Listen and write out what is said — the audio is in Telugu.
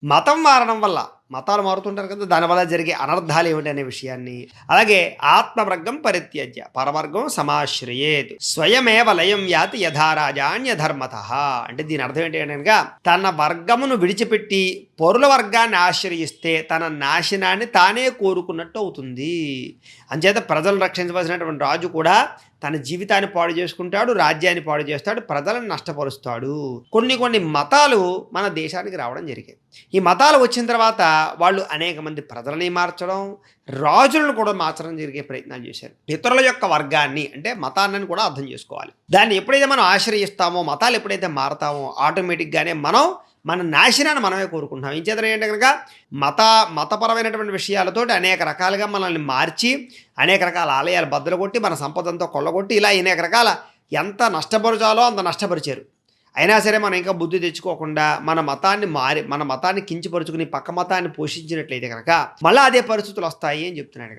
మతం మారడం వల్ల మతాలు మారుతుంటారు కదా! దానివల్ల జరిగే అనర్థాలు ఏమిటనే విషయాన్ని, అలాగే ఆత్మవర్గం పరిత్యజ్య పరవర్గం సమాశ్రయేత్ స్వయమేవ లయం యాతి యథా రాజాన్యధర్మతః. అంటే దీని అర్థం ఏంటి అంటే గనక తన వర్గమును విడిచిపెట్టి పరుల వర్గాన్ని ఆశ్రయిస్తే తన నాశనాన్ని తానే కోరుకున్నట్టు అవుతుంది. అంచేత ప్రజలను రక్షించవలసినటువంటి రాజు కూడా తన జీవితాన్ని పాడు చేసుకుంటాడు, రాజ్యాన్ని పాడు చేస్తాడు, ప్రజలను నష్టపరుస్తాడు. కొన్ని మతాలు మన దేశానికి రావడం జరిగాయి. ఈ మతాలు వచ్చిన తర్వాత వాళ్ళు అనేక మంది ప్రజలని మార్చడం, రాజులను కూడా మార్చడం జరిగే ప్రయత్నాలు చేశారు. ఇతరుల యొక్క వర్గాన్ని అంటే మతాన్ని కూడా అర్థం చేసుకోవాలి. దాన్ని ఎప్పుడైతే మనం ఆశ్రయిస్తామో, మతాలు ఎప్పుడైతే మారతామో ఆటోమేటిక్‌గానే మనం మన నాశనాన్ని మనమే కోరుకుంటున్నాం. ఏం చేతన ఏంటంటే గనక మతపరమైనటువంటి విషయాలతోటి అనేక రకాలుగా మనల్ని మార్చి, అనేక రకాల ఆలయాలు బద్దలు కొట్టి, మన సంపదంతా కొల్లగొట్టి, ఇలా అనేక రకాల ఎంత నష్టపరచాలో అంత నష్టపరిచారు. అయినా సరే మనం ఇంకా బుద్ధి తెచ్చుకోకుండా మన మతాన్ని కించపరుచుకుని పక్క మతాన్ని పోషించినట్లయితే కనుక మళ్ళీ అదే పరిస్థితులు వస్తాయి అని చెప్తున్నాడు ఇక్కడ.